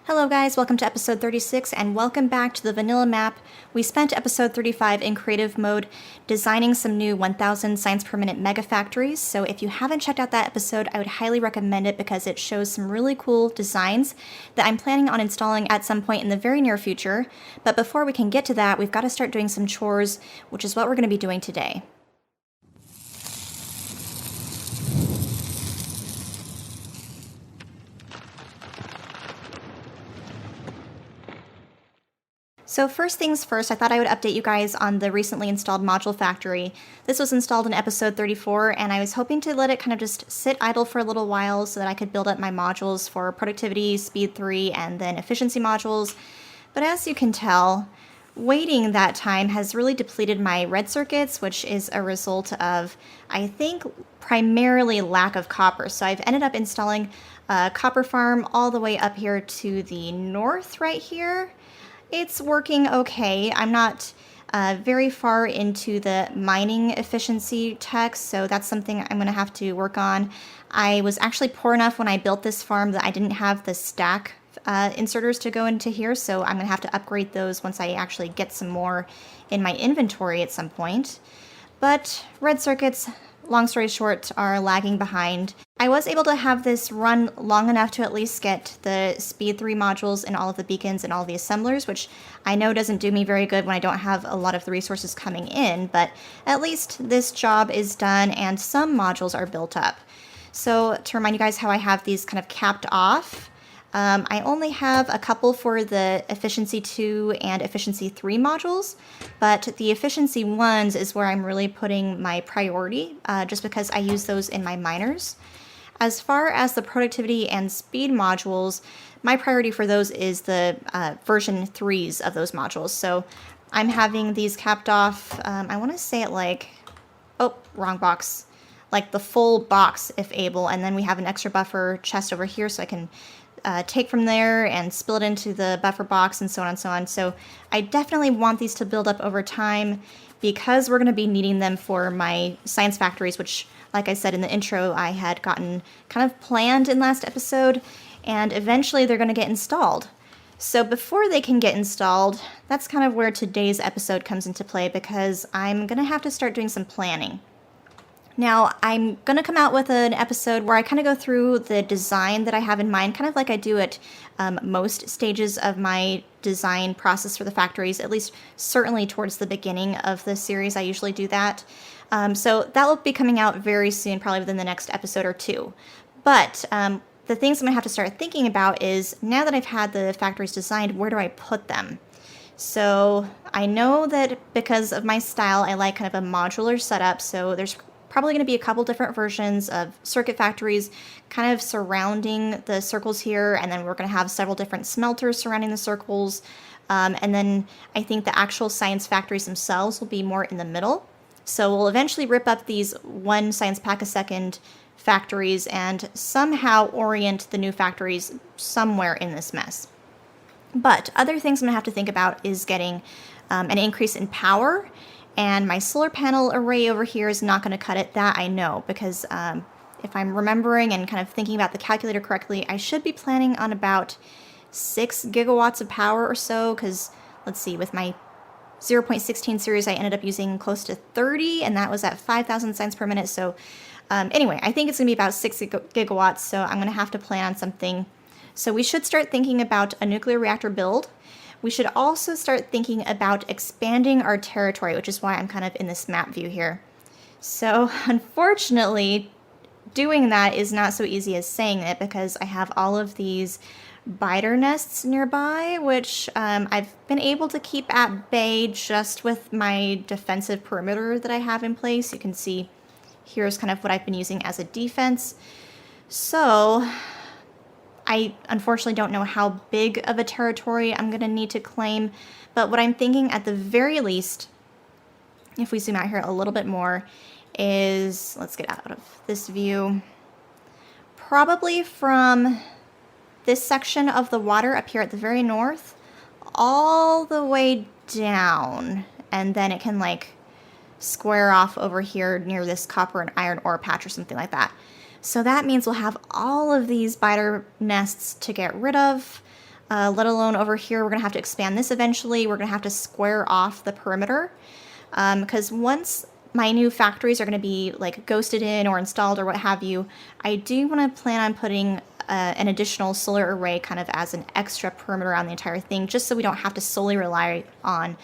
Hello guys, welcome to episode 36 and welcome back to the vanilla map. We spent episode 35 in creative mode designing some new 1000 science per minute mega factories, so if you haven't checked out that episode, I would highly recommend it because it shows some really cool designs that I'm planning on installing at some point in the very near future. But before we can get to that, we've got to start doing some chores, which is what we're going to be doing today. So first things first, I thought I would update you guys on the recently installed module factory. This was installed in episode 34, and I was hoping to let it kind of just sit idle for a little while so that I could build up my modules for productivity, speed 3, and then efficiency modules. But as you can tell, waiting that time has really depleted my red circuits, which is a result of, I think, primarily lack of copper. So I've ended up installing a copper farm all the way up here to the north right here. It's working okay. I'm not very far into the mining efficiency tech, so that's something I'm going to have to work on. I was actually poor enough when I built this farm that I didn't have the stack inserters to go into here, so I'm going to have to upgrade those once I actually get some more in my inventory at some point. But red circuits, long story short, are lagging behind. I was able to have this run long enough to at least get the speed 3 modules and all of the beacons and all the assemblers, which I know doesn't do me very good when I don't have a lot of the resources coming in, but at least this job is done and some modules are built up. So to remind you guys how I have these kind of capped off, I only have a couple for the Efficiency 2 and Efficiency 3 modules, but the Efficiency 1s is where I'm really putting my priority, just because I use those in my miners. As far as the Productivity and Speed modules, my priority for those is the version 3s of those modules. So I'm having these capped off, I want to say it like, oh, wrong box, like the full box if able, and then we have an extra buffer chest over here so I can take from there and spill it into the buffer box and so on and so on. So I definitely want these to build up over time because we're going to be needing them for my science factories, which, like I said in the intro, I had gotten kind of planned in last episode, and eventually they're going to get installed. So before they can get installed, that's kind of where today's episode comes into play because I'm going to have to start doing some planning. Now, I'm going to come out with an episode where I kind of go through the design that I have in mind, kind of like I do at most stages of my design process for the factories, at least certainly towards the beginning of the series, I usually do that. So that will be coming out very soon, probably within the next episode or two. But the things I'm going to have to start thinking about is, now that I've had the factories designed, where do I put them? So I know that because of my style, I like kind of a modular setup, so there's probably going to be a couple different versions of circuit factories kind of surrounding the circles here, and then we're going to have several different smelters surrounding the circles, and then I think the actual science factories themselves will be more in the middle. So we'll eventually rip up these 1 science pack a second factories and somehow orient the new factories somewhere in this mess. But other things I'm going to have to think about is getting an increase in power. And my solar panel array over here is not going to cut it, that I know, because if I'm remembering and kind of thinking about the calculator correctly, I should be planning on about 6 gigawatts of power or so, because, let's see, with my 0.16 series, I ended up using close to 30, and that was at 5,000 science per minute, so anyway, I think it's going to be about 6 gigawatts, so I'm going to have to plan on something. So we should start thinking about a nuclear reactor build. We should also start thinking about expanding our territory, which is why I'm kind of in this map view here. So unfortunately, doing that is not so easy as saying it because I have all of these biter nests nearby, which I've been able to keep at bay just with my defensive perimeter that I have in place. You can see here's kind of what I've been using as a defense. So I unfortunately don't know how big of a territory I'm going to need to claim, but what I'm thinking at the very least, if we zoom out here a little bit more, is, let's get out of this view, probably from this section of the water up here at the very north, all the way down, and then it can like square off over here near this copper and iron ore patch or something like that. So that means we'll have all of these biter nests to get rid of. let alone over here. We're going to have to expand this eventually. We're going to have to square off the perimeter because once my new factories are going to be like ghosted in or installed or what have you, I do want to plan on putting an additional solar array kind of as an extra perimeter on the entire thing, just so we don't have to solely rely on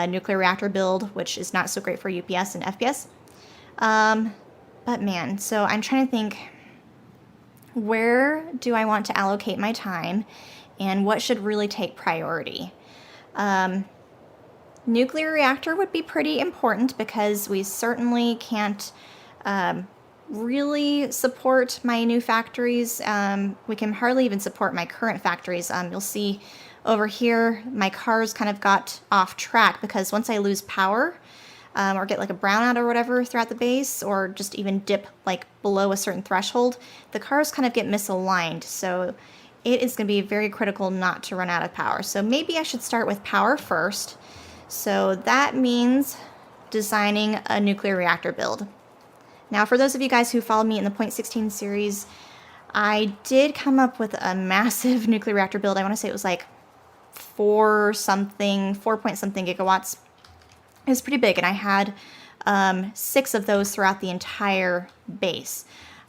nuclear reactor build, which is not so great for UPS and FPS. But man, so I'm trying to think, where do I want to allocate my time and what should really take priority? Nuclear reactor would be pretty important because we certainly can't really support my new factories. We can hardly even support my current factories. You'll see over here, my cars kind of got off track because once I lose power or get like a brownout or whatever throughout the base, or just even dip like below a certain threshold, the cars kind of get misaligned. So it is going to be very critical not to run out of power. So maybe I should start with power first. So that means designing a nuclear reactor build. Now, for those of you guys who followed me in the 0.16 series, I did come up with a massive nuclear reactor build. I want to say it was like 4 point something gigawatts. It was pretty big, and I had 6 of those throughout the entire base.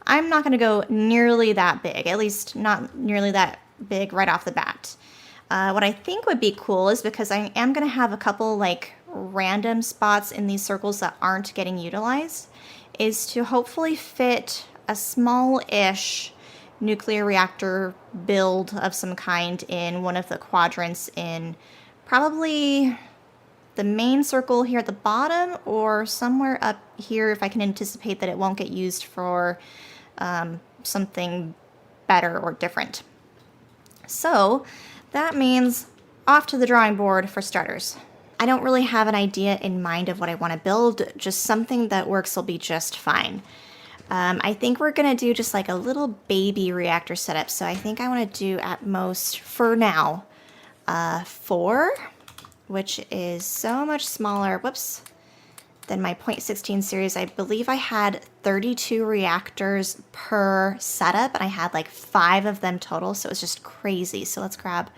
I'm not going to go nearly that big, at least not nearly that big right off the bat. What I think would be cool is, because I am going to have a couple like random spots in these circles that aren't getting utilized, is to hopefully fit a small-ish nuclear reactor build of some kind in one of the quadrants in probably the main circle here at the bottom, or somewhere up here if I can anticipate that it won't get used for something better or different. So that means off to the drawing board for starters. I don't really have an idea in mind of what I want to build, just something that works will be just fine. I think we're going to do just like a little baby reactor setup, so I think I want to do at most, for now, 4, which is so much smaller, whoops, than my 0.16 series. I believe I had 32 reactors per setup, and I had like 5 of them total, so it was just crazy. So let's grab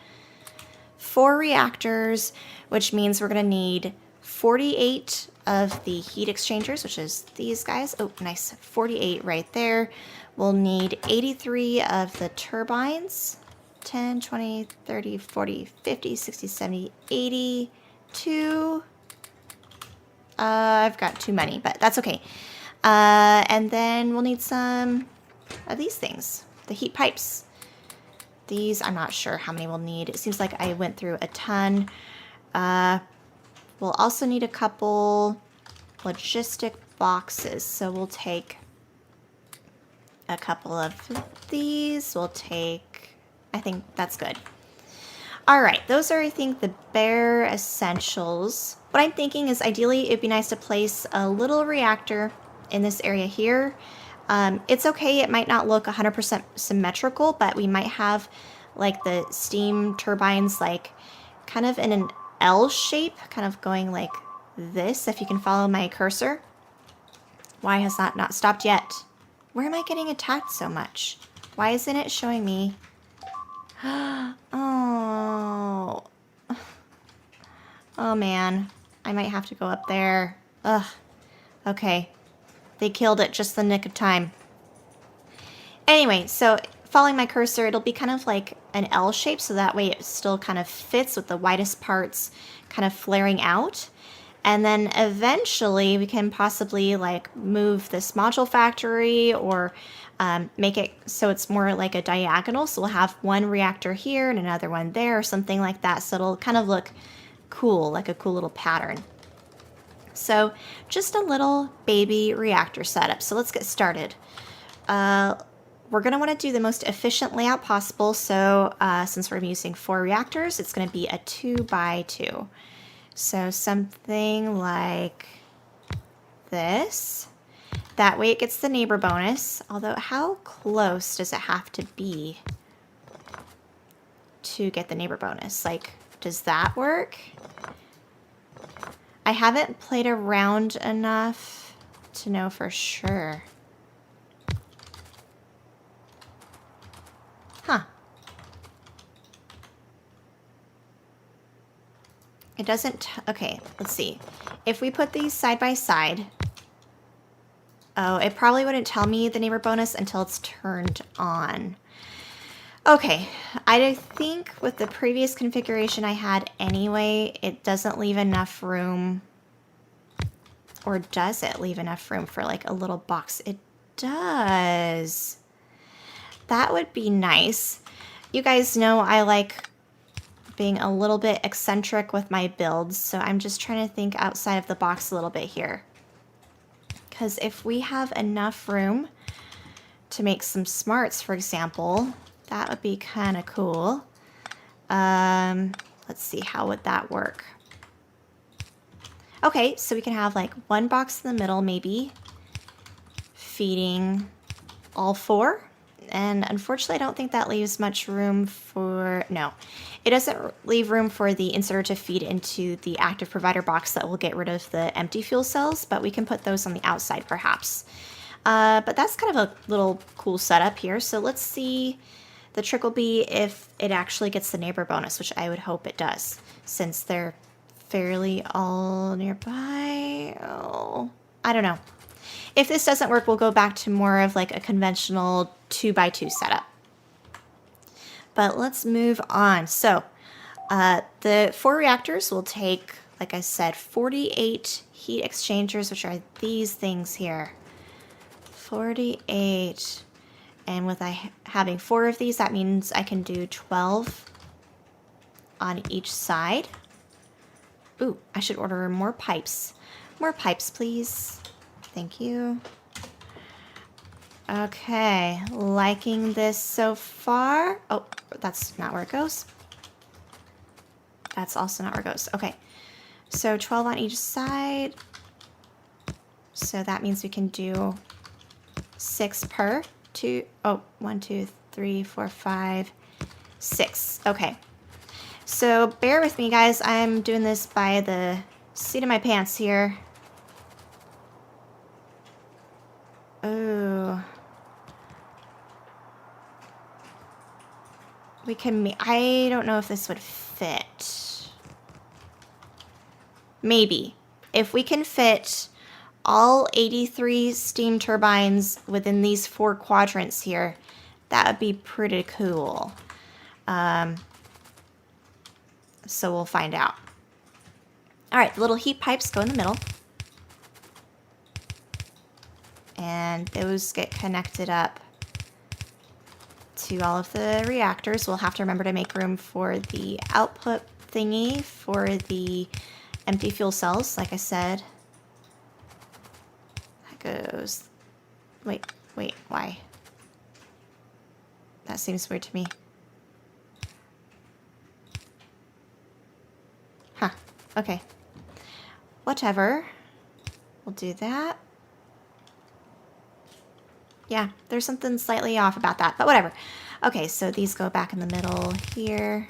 4 reactors, which means we're going to need 48 of the heat exchangers, which is these guys. Oh, nice. 48 right there. We'll need 83 of the turbines. 10, 20, 30, 40, 50, 60, 70, 82. I've got too many, but that's okay. And then we'll need some of these things, the heat pipes. These, I'm not sure how many we'll need. It seems like I went through a ton. We'll also need a couple logistic boxes. So we'll take a couple of these. We'll take, I think that's good. All right, those are, I think, the bare essentials. What I'm thinking is ideally it'd be nice to place a little reactor in this area here. It's okay, it might not look 100% symmetrical, but we might have like the steam turbines like kind of in an L shape, kind of going like this, if you can follow my cursor. Why has that not stopped yet? Where am I getting attacked so much? Why isn't it showing me? Oh. Oh man, I might have to go up there. Ugh. Okay. They killed it just the nick of time. Anyway, so following my cursor, it'll be kind of like an L shape, so that way it still kind of fits with the widest parts kind of flaring out. And then eventually we can possibly like move this module factory or make it so it's more like a diagonal. So we'll have one reactor here and another one there or something like that. So it'll kind of look cool, like a cool little pattern. So just a little baby reactor setup. So let's get started. We're going to want to do the most efficient layout possible. So since we're using 4 reactors, it's going to be a 2x2. So something like this. That way it gets the neighbor bonus. Although how close does it have to be to get the neighbor bonus? Like, does that work? I haven't played around enough to know for sure. Huh. It doesn't, okay, let's see. If we put these side by side, oh, it probably wouldn't tell me the neighbor bonus until it's turned on. Okay, I think with the previous configuration I had anyway, it doesn't leave enough room. Or does it leave enough room for like a little box? It does. That would be nice. You guys know I like being a little bit eccentric with my builds, so I'm just trying to think outside of the box a little bit here. Because if we have enough room to make some smarts, for example, that would be kind of cool. Let's see, how would that work? Okay, so we can have like one box in the middle, maybe, feeding all four. And unfortunately, I don't think that leaves much room for, no, it doesn't leave room for the inserter to feed into the active provider box that will get rid of the empty fuel cells, but we can put those on the outside perhaps. But that's kind of a little cool setup here. So let's see. The trick will be if it actually gets the neighbor bonus, which I would hope it does, since they're fairly all nearby. Oh, I don't know. If this doesn't work, we'll go back to more of like a conventional 2x2 setup. But let's move on. So the 4 reactors will take, like I said, 48 heat exchangers, which are these things here. 48. And with having 4 of these, that means I can do 12 on each side. Ooh, I should order more pipes. More pipes, please. Thank you. Okay, liking this so far. Oh, that's not where it goes. That's also not where it goes. Okay, so 12 on each side. So that means we can do 6 per. 1, 2, 3, 4, 5, 6. Okay. So bear with me, guys. I'm doing this by the seat of my pants here. Oh. We can, I don't know if this would fit. Maybe. If we can fit all 83 steam turbines within these 4 quadrants here, that would be pretty cool. So we'll find out. All right, the little heat pipes go in the middle. And those get connected up to all of the reactors. We'll have to remember to make room for the output thingy for the empty fuel cells, like I said. Goes. Wait, why? That seems weird to me. Huh, okay. Whatever. We'll do that. Yeah, there's something slightly off about that, but whatever. Okay, so these go back in the middle here.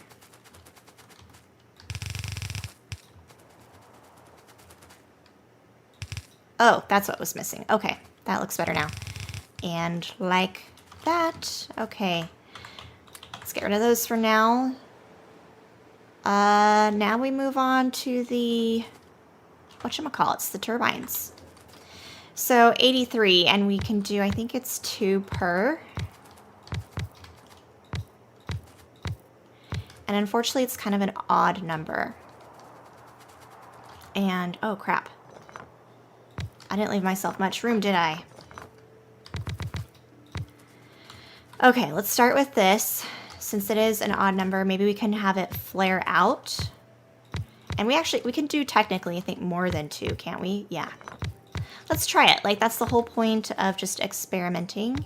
Oh, that's what was missing. Okay, that looks better now. And like that. Okay. Let's get rid of those for now. Now we move on to the, whatchamacallits, the turbines. So 83, and we can do, I think it's 2 per. And unfortunately, it's kind of an odd number. And, oh crap. I didn't leave myself much room, did I? Okay, let's start with this. Since it is an odd number, maybe we can have it flare out. And we can do technically, I think, more than 2, can't we? Yeah. Let's try it. Like, that's the whole point of just experimenting.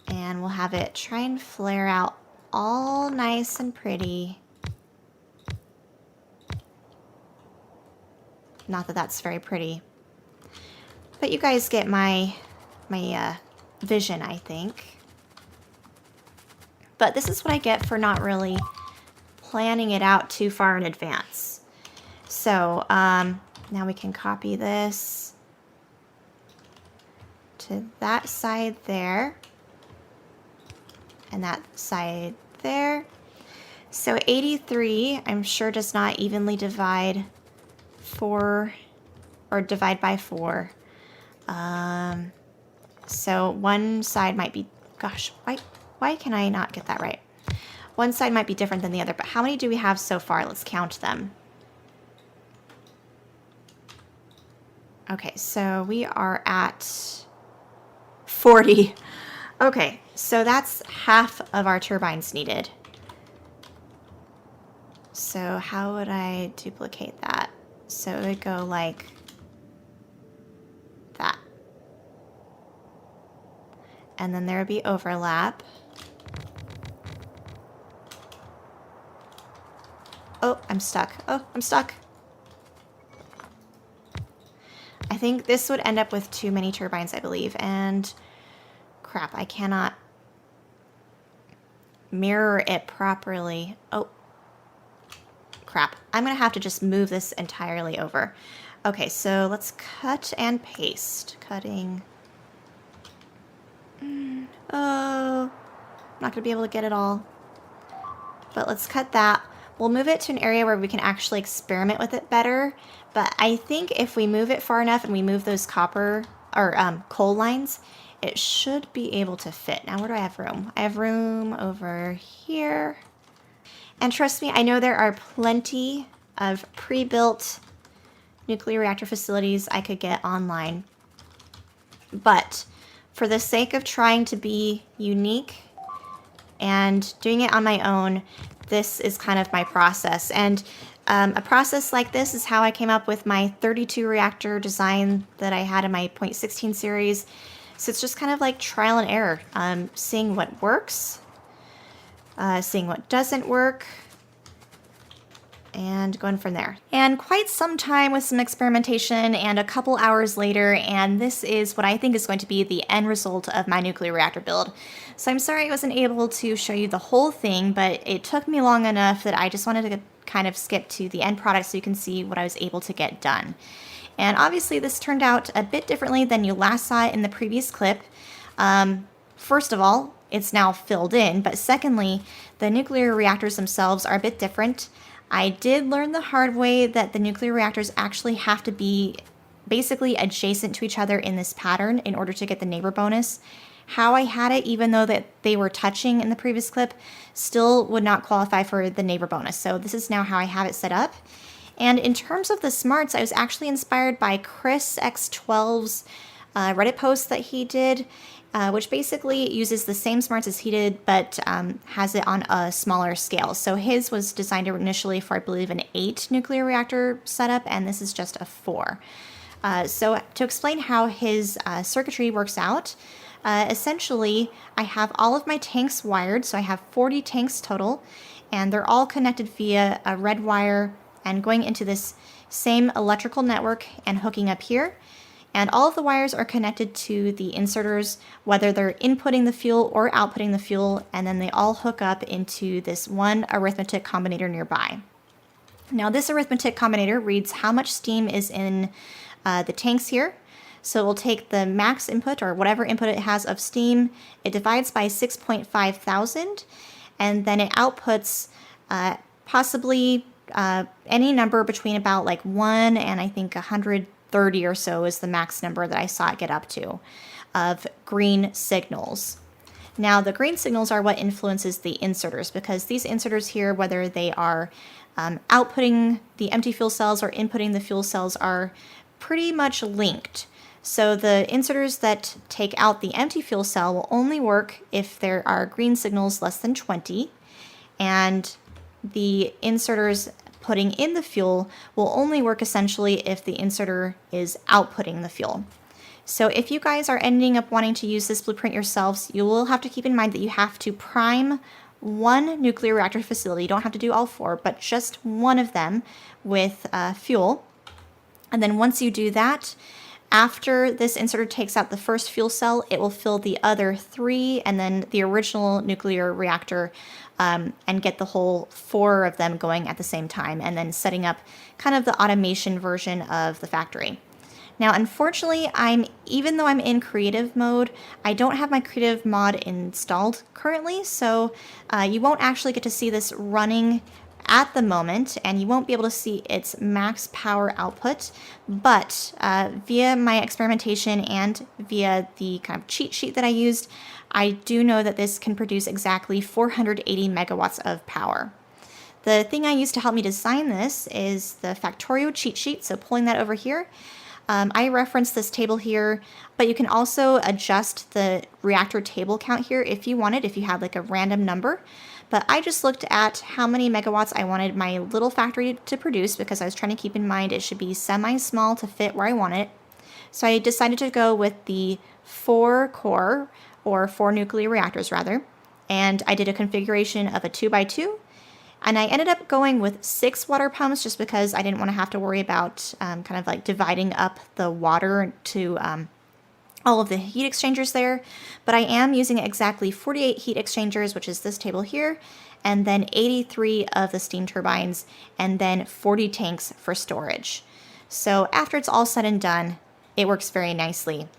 And we'll have it try and flare out all nice and pretty. Not that that's very pretty. But you guys get my vision, I think. But this is what I get for not really planning it out too far in advance. So now we can copy this to that side there. and that side there. So 83, I'm sure does not evenly divide 4 or divide by 4. So one side might be, gosh, why can I not get that right? One side might be different than the other, but how many do we have so far? Let's count them. Okay, so we are at 40. Okay, so that's half of our turbines needed. So how would I duplicate that? So it would go like that. And then there would be overlap. Oh, I'm stuck. Oh, I'm stuck. I think this would end up with too many turbines, I believe. And crap, I cannot mirror it properly. Oh, crap. I'm going to have to just move this entirely over. Okay, so let's cut and paste. Cutting. Oh, I'm not going to be able to get it all. But let's cut that. We'll move it to an area where we can actually experiment with it better. But I think if we move it far enough and we move those copper or coal lines, it should be able to fit. Now, where do I have room? I have room over here. And trust me, I know there are plenty of pre-built nuclear reactor facilities I could get online. But for the sake of trying to be unique and doing it on my own, this is kind of my process. And a process like this is how I came up with my 32 reactor design that I had in my 0.16 series. So it's just kind of like trial and error, seeing what works, seeing what doesn't work, and going from there. And quite some time with some experimentation and a couple hours later, and this is what I think is going to be the end result of my nuclear reactor build. So I'm sorry I wasn't able to show you the whole thing, but it took me long enough that I just wanted to kind of skip to the end product so you can see what I was able to get done. And obviously this turned out a bit differently than you last saw it in the previous clip. First of all, it's now filled in, but secondly, the nuclear reactors themselves are a bit different. I did learn the hard way that the nuclear reactors actually have to be basically adjacent to each other in this pattern in order to get the neighbor bonus. How I had it, even though that they were touching in the previous clip, still would not qualify for the neighbor bonus. So this is now how I have it set up. And in terms of the smarts, I was actually inspired by Chris X12's Reddit post that he did, which basically uses the same smarts as he did, but has it on a smaller scale. So his was designed initially for, I believe, an 8 nuclear reactor setup, and this is just a 4. So to explain how his circuitry works out, essentially, I have all of my tanks wired, so I have 40 tanks total, and they're all connected via a red wire and going into this same electrical network and hooking up here. And all of the wires are connected to the inserters, whether they're inputting the fuel or outputting the fuel, and then they all hook up into this one arithmetic combinator nearby. Now this arithmetic combinator reads how much steam is in the tanks here. So it will take the max input or whatever input it has of steam, it divides by 6.5 thousand, and then it outputs possibly any number between about like 1 and I think 130 or so is the max number that I saw it get up to of green signals. Now the green signals are what influences the inserters, because these inserters here, whether they are outputting the empty fuel cells or inputting the fuel cells, are pretty much linked. So the inserters that take out the empty fuel cell will only work if there are green signals less than 20, and the inserters putting in the fuel will only work essentially if the inserter is outputting the fuel. So if you guys are ending up wanting to use this blueprint yourselves, you will have to keep in mind that you have to prime one nuclear reactor facility. You don't have to do all 4, but just one of them with fuel. And then once you do that, after this inserter takes out the first fuel cell, it will fill the other 3 and then the original nuclear reactor and get the whole 4 of them going at the same time, and then setting up kind of the automation version of the factory. Now, unfortunately, even though I'm in creative mode, I don't have my creative mod installed currently, so you won't actually get to see this running at the moment, and you won't be able to see its max power output, but via my experimentation and via the kind of cheat sheet that I used, I do know that this can produce exactly 480 megawatts of power. The thing I used to help me design this is the Factorio cheat sheet, so pulling that over here. I referenced this table here, but you can also adjust the reactor table count here if you wanted, if you had like a random number. But I just looked at how many megawatts I wanted my little factory to produce because I was trying to keep in mind it should be semi-small to fit where I want it. So I decided to go with the 4-core, or 4 nuclear reactors rather, and I did a configuration of a 2x2. And I ended up going with 6 water pumps just because I didn't want to have to worry about kind of like dividing up the water to all of the heat exchangers there. But I am using exactly 48 heat exchangers, which is this table here, and then 83 of the steam turbines, and then 40 tanks for storage. So after it's all said and done, it works very nicely.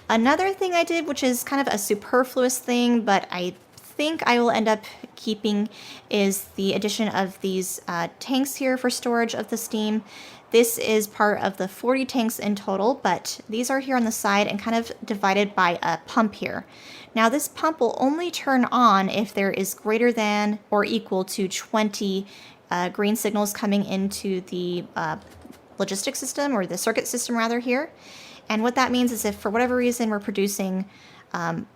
Another thing I did, which is kind of a superfluous thing, but I think I will end up keeping, is the addition of these tanks here for storage of the steam. This is part of the 40 tanks in total, but these are here on the side and kind of divided by a pump here. Now this pump will only turn on if there is greater than or equal to 20 green signals coming into the logistics system, or the circuit system rather, here. And what that means is if for whatever reason we're producing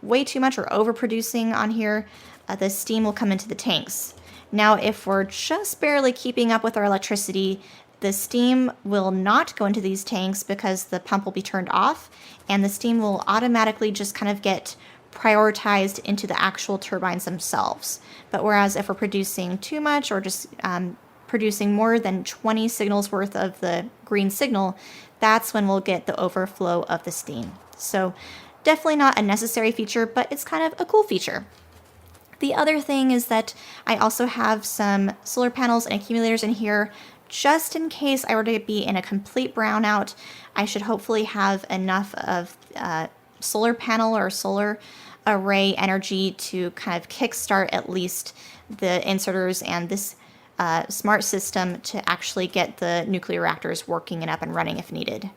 way too much or overproducing on here, the steam will come into the tanks. Now, if we're just barely keeping up with our electricity, the steam will not go into these tanks because the pump will be turned off, and the steam will automatically just kind of get prioritized into the actual turbines themselves. But whereas if we're producing too much or just producing more than 20 signals worth of the green signal, that's when we'll get the overflow of the steam. So definitely not a necessary feature, but it's kind of a cool feature. The other thing is that I also have some solar panels and accumulators in here just in case I were to be in a complete brownout. I should hopefully have enough of solar panel or solar array energy to kind of kickstart at least the inserters and this smart system to actually get the nuclear reactors working and up and running if needed.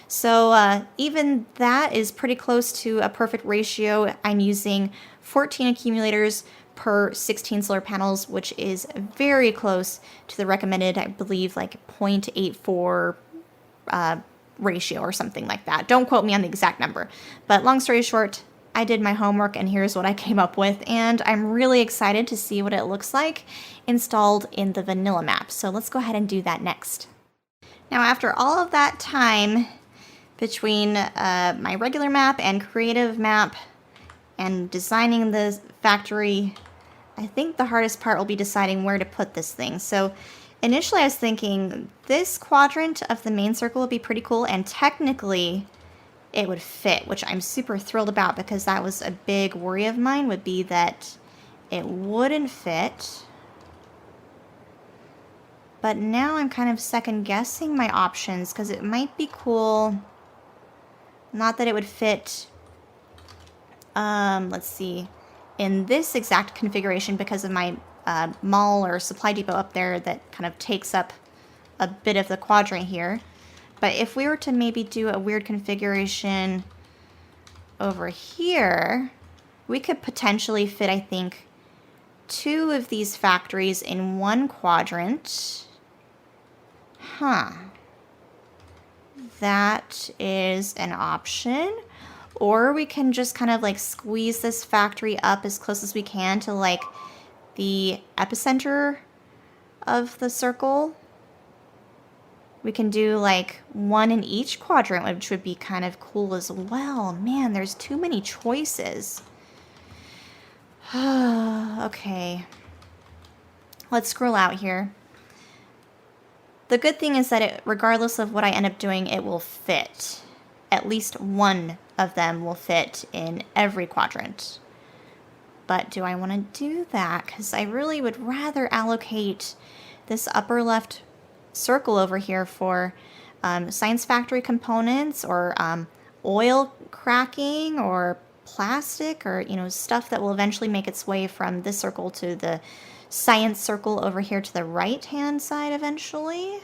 So even that is pretty close to a perfect ratio. I'm using 14 accumulators per 16 solar panels, which is very close to the recommended, I believe, like 0.84 ratio or something like that. Don't quote me on the exact number. But long story short, I did my homework and here's what I came up with, and I'm really excited to see what it looks like installed in the vanilla map. So let's go ahead and do that next. Now, after all of that time between my regular map and creative map and designing the factory, I think the hardest part will be deciding where to put this thing. So initially I was thinking this quadrant of the main circle would be pretty cool, and technically it would fit, which I'm super thrilled about because that was a big worry of mine, would be that it wouldn't fit. But now I'm kind of second guessing my options because it might be cool. Not that it would fit, let's see, in this exact configuration because of my mall or supply depot up there that kind of takes up a bit of the quadrant here. But if we were to maybe do a weird configuration over here, we could potentially fit, I think, 2 of these factories in one quadrant. That is an option. Or we can just kind of like squeeze this factory up as close as we can to like the epicenter of the circle. We can do like 1 in each quadrant, which would be kind of cool as well. Man, there's too many choices. Okay. Let's scroll out here. The good thing is that regardless of what I end up doing, it will fit. At least one of them will fit in every quadrant. But do I want to do that? Because I really would rather allocate this upper left circle over here for science factory components or oil cracking or plastic or, you know, stuff that will eventually make its way from this circle to the science circle over here to the right-hand side eventually.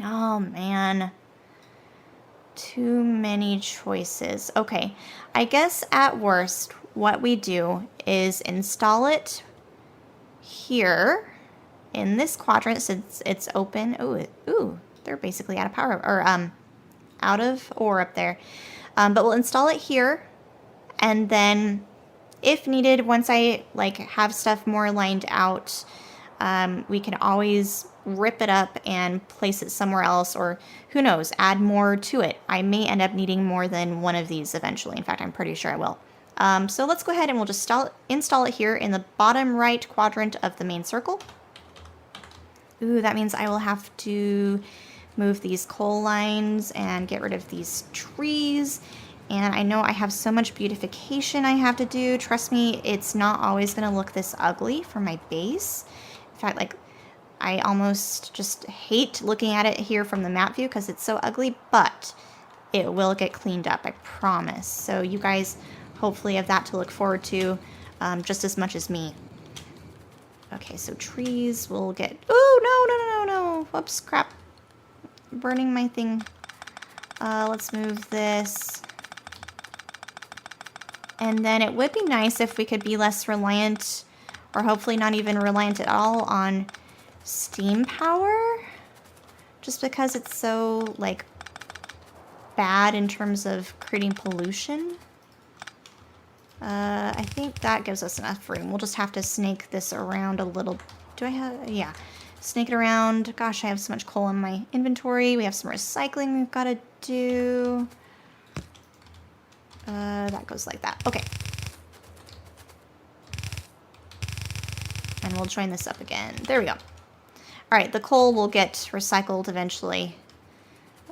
Oh, man. Too many choices. Okay, I guess at worst, what we do is install it here in this quadrant since it's open. Ooh, they're basically out of power, or out of ore up there. But we'll install it here, and then if needed, once I like have stuff more lined out, we can always rip it up and place it somewhere else, or who knows, add more to it. I may end up needing more than one of these eventually. In fact, I'm pretty sure I will. So let's go ahead and we'll just install it here in the bottom right quadrant of the main circle. Ooh, that means I will have to move these coal lines and get rid of these trees. And I know I have so much beautification I have to do. Trust me, it's not always going to look this ugly for my base. In fact, like, I almost just hate looking at it here from the map view because it's so ugly, but it will get cleaned up, I promise. So you guys hopefully have that to look forward to just as much as me. Okay, so trees will get... Oh, no. Whoops, crap. Burning my thing. Let's move this. And then it would be nice if we could be less reliant, or hopefully not even reliant at all, on steam power. Just because it's so, like, bad in terms of creating pollution. I think that gives us enough room. We'll just have to snake this around a little. Do I have... Yeah. Snake it around. Gosh, I have so much coal in my inventory. We have some recycling we've got to do. That goes like that. Okay. And we'll join this up again. There we go. All right, the coal will get recycled eventually.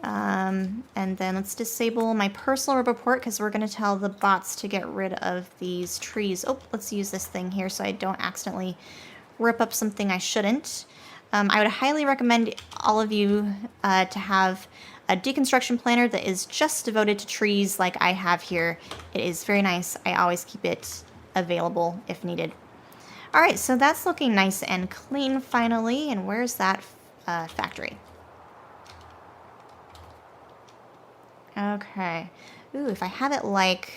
And then let's disable my personal report because we're going to tell the bots to get rid of these trees. Oh, let's use this thing here so I don't accidentally rip up something I shouldn't. I would highly recommend all of you to have a deconstruction planner that is just devoted to trees like I have here. It is very nice. I always keep it available if needed. All right, so that's looking nice and clean finally. And where's that factory? Okay. Ooh, if I have it like,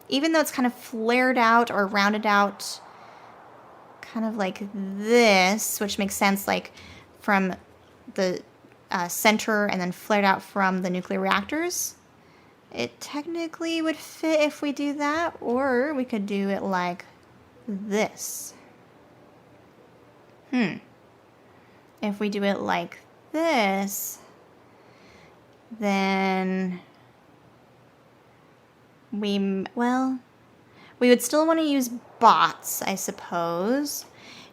even though it's kind of flared out or rounded out, kind of like this, which makes sense, like from the center and then flared out from the nuclear reactors. It technically would fit if we do that, or we could do it like this. If we do it like this, then we would still want to use bots, I suppose.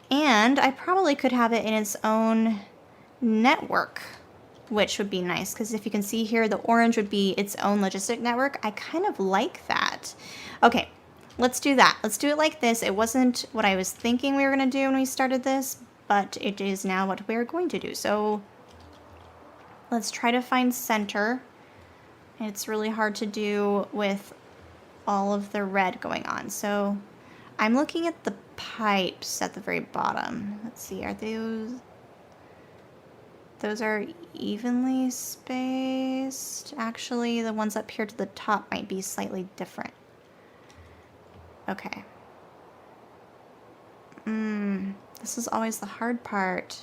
And I probably could have it in its own network, which would be nice, because if you can see here, the orange would be its own logistic network. I kind of like that. Okay, let's do that. Let's do it like this. It wasn't what I was thinking we were going to do when we started this, but it is now what we're going to do. So let's try to find center. It's really hard to do with all of the red going on. So I'm looking at the pipes at the very bottom. Let's see, are those are evenly spaced? Actually, the ones up here to the top might be slightly different. Okay. This is always the hard part.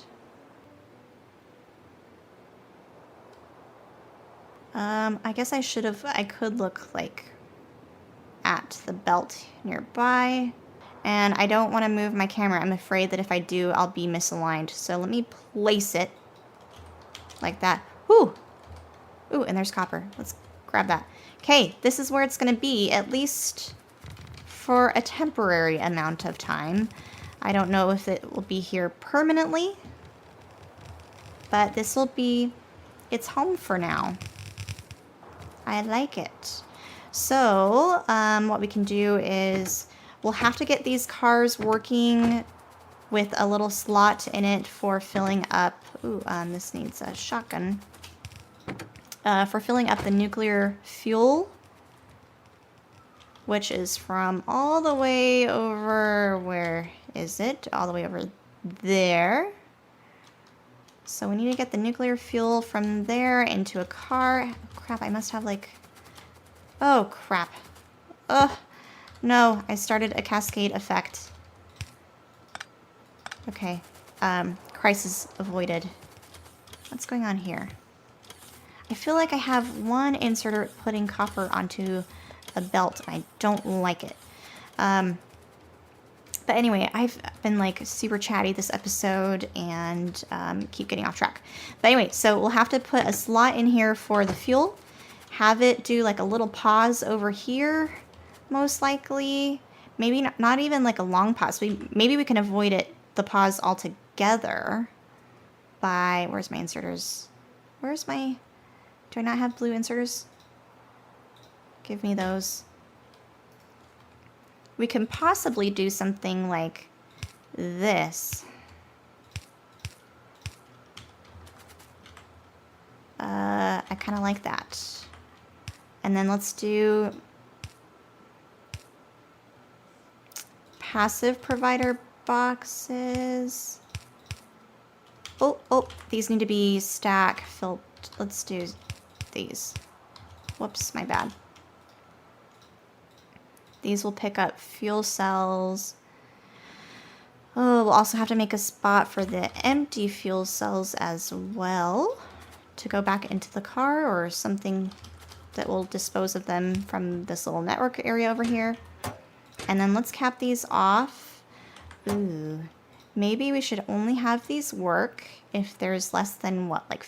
I guess I could look like at the belt nearby. And I don't want to move my camera. I'm afraid that if I do, I'll be misaligned. So let me place it like that. Ooh, and there's copper. Let's grab that. Okay, this is where it's going to be, at least for a temporary amount of time. I don't know if it will be here permanently, but this will be its home for now. I like it. So what we can do is we'll have to get these cars working with a little slot in it for filling up. Ooh, this needs a shotgun. for filling up the nuclear fuel, which is from all the way over, where is it? All the way over there. So we need to get the nuclear fuel from there into a car. Crap, I must have like, oh crap. Ugh, no, I started a cascade effect. Okay, crisis avoided. What's going on here? I feel like I have one inserter putting copper onto a belt, and I don't like it. But anyway, I've been like super chatty this episode and keep getting off track. But anyway, so we'll have to put a slot in here for the fuel. Have it do like a little pause over here, most likely. Maybe not even like a long pause. Maybe we can avoid the pause altogether by, where's my inserters? Where's my, do I not have blue inserters? Give me those. We can possibly do something like this. I kind of like that. And then let's do passive provider boxes. Oh, these need to be stack filled. Let's do these. Whoops, my bad. These will pick up fuel cells. Oh, we'll also have to make a spot for the empty fuel cells as well to go back into the car, or something that will dispose of them from this little network area over here. And then let's cap these off. Ooh, maybe we should only have these work if there's less than what, like,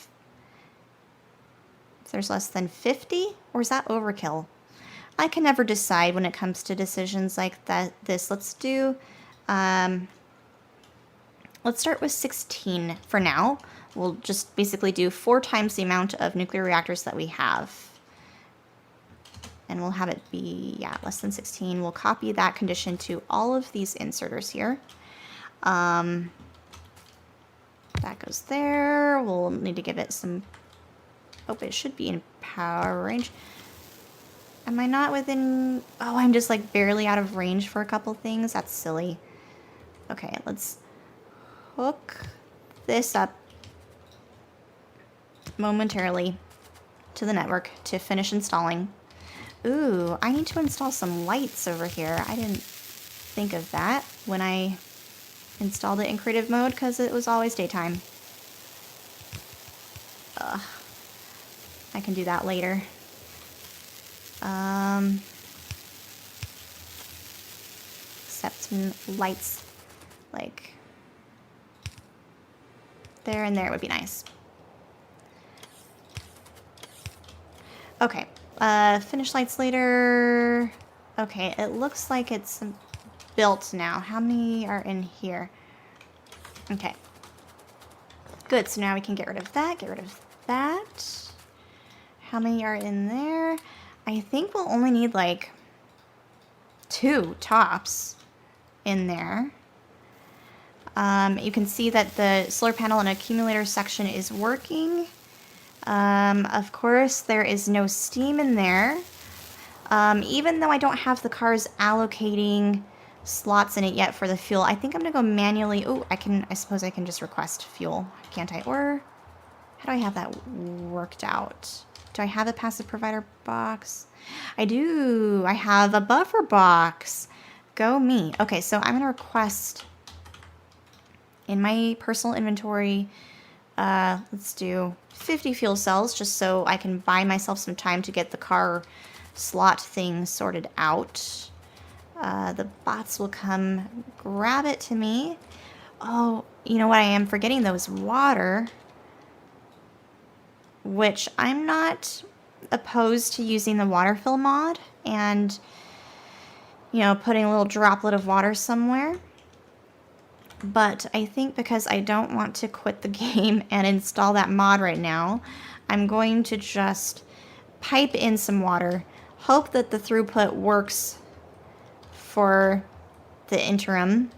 if there's less than 50? Or is that overkill? I can never decide when it comes to decisions like that. Let's do, let's start with 16 for now. We'll just basically do 4 times the amount of nuclear reactors that we have. And we'll have it be, yeah, less than 16. We'll copy that condition to all of these inserters here. That goes there. We'll need to give it some, oh, it should be in power range. Am I not within, oh, I'm just like barely out of range for a couple things. That's silly. Okay, let's hook this up momentarily to the network to finish installing. Ooh, I need to install some lights over here. I didn't think of that when I installed it in creative mode because it was always daytime. Ugh. I can do that later. Set some lights like there and there would be nice. Okay, finish lights later. Okay, it looks like it's built now. How many are in here? Okay. Good, so now we can get rid of that, get rid of that. How many are in there? I think we'll only need like 2 tops in there. You can see that the solar panel and accumulator section is working. Of course, there is no steam in there. Even though I don't have the cars allocating slots in it yet for the fuel, I think I'm gonna go manually. Oh, I suppose I can just request fuel, can't I? Or how do I have that worked out? Do I have a passive provider box? I do. I have a buffer box. Go me. Okay, so I'm gonna request in my personal inventory, let's do 50 fuel cells just so I can buy myself some time to get the car slot thing sorted out. The bots will come grab it to me. Oh, you know what I am forgetting though is water, which I'm not opposed to using the water fill mod and, you know, putting a little droplet of water somewhere. But I think because I don't want to quit the game and install that mod right now, I'm going to just pipe in some water, hope that the throughput works for the interim,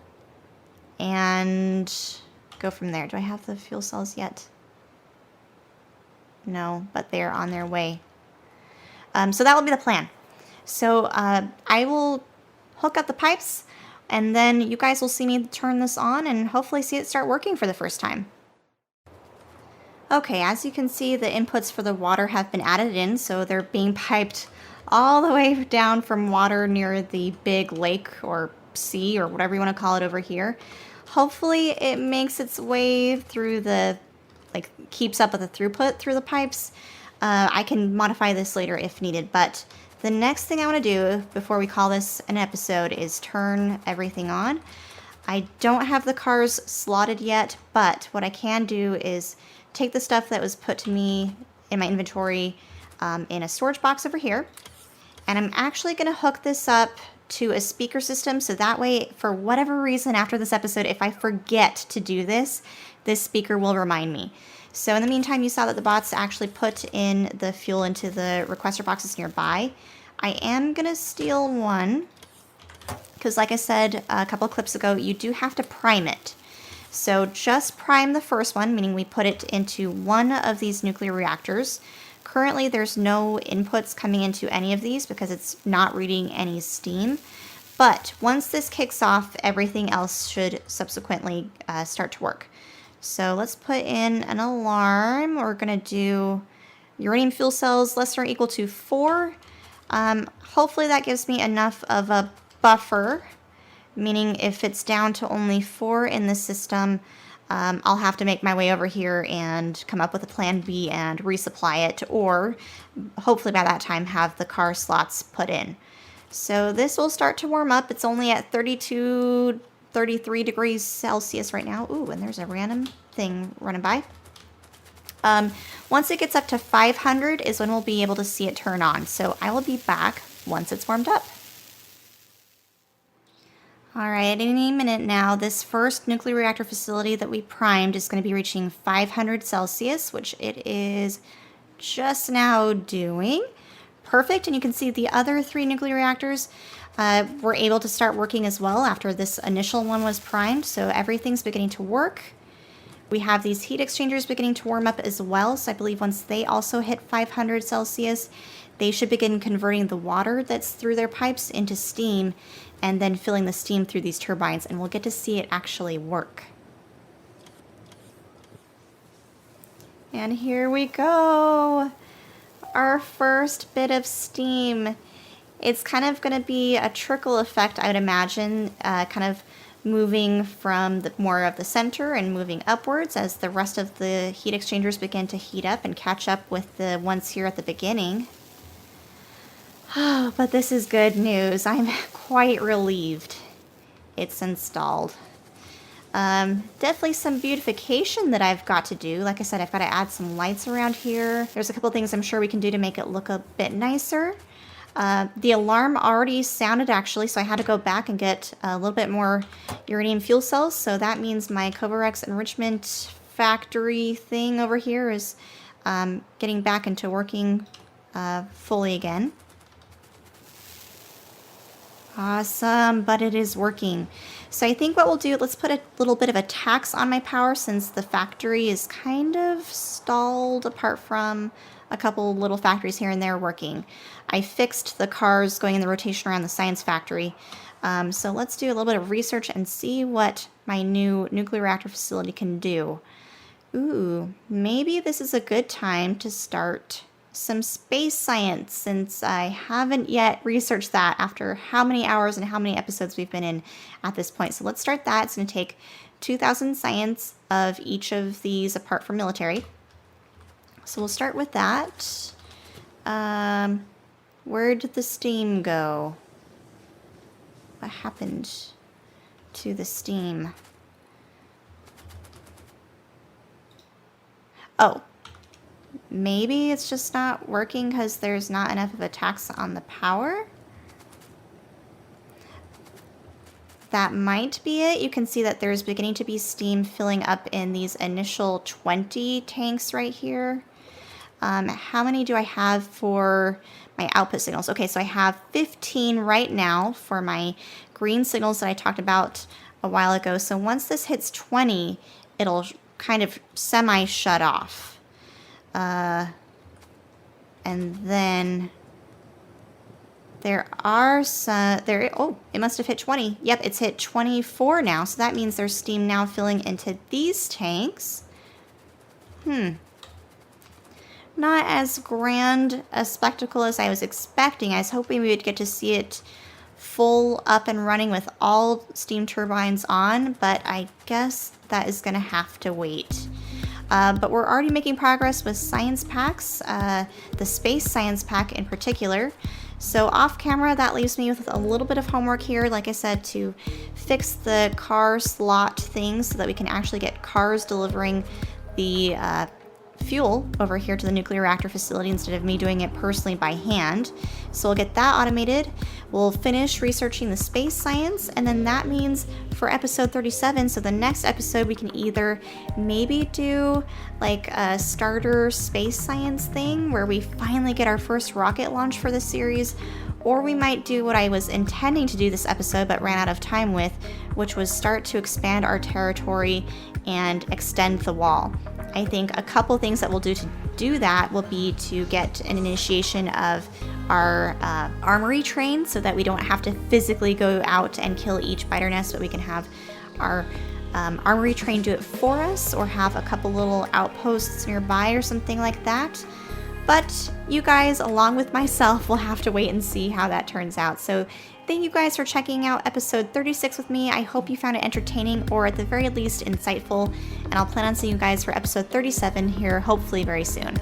and go from there. Do I have the fuel cells yet? No, but they're on their way. So that will be the plan. So I will hook up the pipes, and then you guys will see me turn this on and hopefully see it start working for the first time. Okay, as you can see, the inputs for the water have been added in, so they're being piped all the way down from water near the big lake or sea or whatever you want to call it over here. Hopefully it makes its way through the, like, keeps up with the throughput through the pipes. I can modify this later if needed, but the next thing I want to do before we call this an episode is turn everything on. I don't have the cars slotted yet, but what I can do is take the stuff that was put to me in my inventory in a storage box over here, and I'm actually going to hook this up to a speaker system, so that way, for whatever reason after this episode, if I forget to do this, this speaker will remind me. So in the meantime, you saw that the bots actually put in the fuel into the requester boxes nearby. I am going to steal one, because like I said a couple of clips ago, you do have to prime it. So just prime the first one, meaning we put it into one of these nuclear reactors. Currently there's no inputs coming into any of these because it's not reading any steam. But once this kicks off, everything else should subsequently start to work. So let's put in an alarm. We're going to do uranium fuel cells less than or equal to 4. Hopefully that gives me enough of a buffer, meaning if it's down to only 4 in the system, I'll have to make my way over here and come up with a plan B and resupply it, or hopefully by that time have the car slots put in. So this will start to warm up. It's only at 32, 33 degrees Celsius right now. Ooh, and there's a random thing running by. Once it gets up to 500 is when we'll be able to see it turn on. So I will be back once it's warmed up. Alright, any minute now, this first nuclear reactor facility that we primed is going to be reaching 500 Celsius, which it is just now doing. Perfect, and you can see the other 3 nuclear reactors were able to start working as well after this initial one was primed, so everything's beginning to work. We have these heat exchangers beginning to warm up as well, so I believe once they also hit 500 Celsius, they should begin converting the water that's through their pipes into steam, and then filling the steam through these turbines, and we'll get to see it actually work. And here we go! Our first bit of steam. It's kind of going to be a trickle effect, I would imagine, kind of moving from more of the center and moving upwards as the rest of the heat exchangers begin to heat up and catch up with the ones here at the beginning. Oh, but this is good news. I'm quite relieved it's installed. Definitely some beautification that I've got to do. Like I said, I've got to add some lights around here. There's a couple things I'm sure we can do to make it look a bit nicer. The alarm already sounded actually, so I had to go back and get a little bit more uranium fuel cells. So that means my Covarex enrichment factory thing over here is getting back into working fully again. Awesome, but it is working. So I think what we'll do, let's put a little bit of a tax on my power since the factory is kind of stalled apart from a couple little factories here and there working. I fixed the cars going in the rotation around the science factory. So let's do a little bit of research and see what my new nuclear reactor facility can do. Ooh, maybe this is a good time to start some space science, since I haven't yet researched that after how many hours and how many episodes we've been in at this point. So let's start that. It's going to take 2,000 science of each of these apart from military. So we'll start with that. Where did the steam go? What happened to the steam? Oh. Maybe it's just not working because there's not enough of a tax on the power. That might be it. You can see that there's beginning to be steam filling up in these initial 20 tanks right here. How many do I have for my output signals? Okay, so I have 15 right now for my green signals that I talked about a while ago. So once this hits 20, it'll kind of semi-shut off. And then there are some, oh, it must have hit 20. Yep, it's hit 24 now. So that means there's steam now filling into these tanks. Not as grand a spectacle as I was expecting. I was hoping we would get to see it full up and running with all steam turbines on, but I guess that is going to have to wait. But we're already making progress with science packs, the space science pack in particular. So off camera, that leaves me with a little bit of homework here, like I said, to fix the car slot things so that we can actually get cars delivering the fuel over here to the nuclear reactor facility instead of me doing it personally by hand. So we'll get that automated. We'll finish researching the space science, and then that means for episode 37, so the next episode, we can either maybe do like a starter space science thing where we finally get our first rocket launch for the series, or we might do what I was intending to do this episode but ran out of time with, which was start to expand our territory and extend the wall. I think a couple things that we'll do to do that will be to get an initiation of our armory train so that we don't have to physically go out and kill each spider nest, but we can have our armory train do it for us, or have a couple little outposts nearby or something like that. But you guys, along with myself, will have to wait and see how that turns out. So thank you guys for checking out episode 36 with me. I hope you found it entertaining, or at the very least insightful, and I'll plan on seeing you guys for episode 37 here hopefully very soon.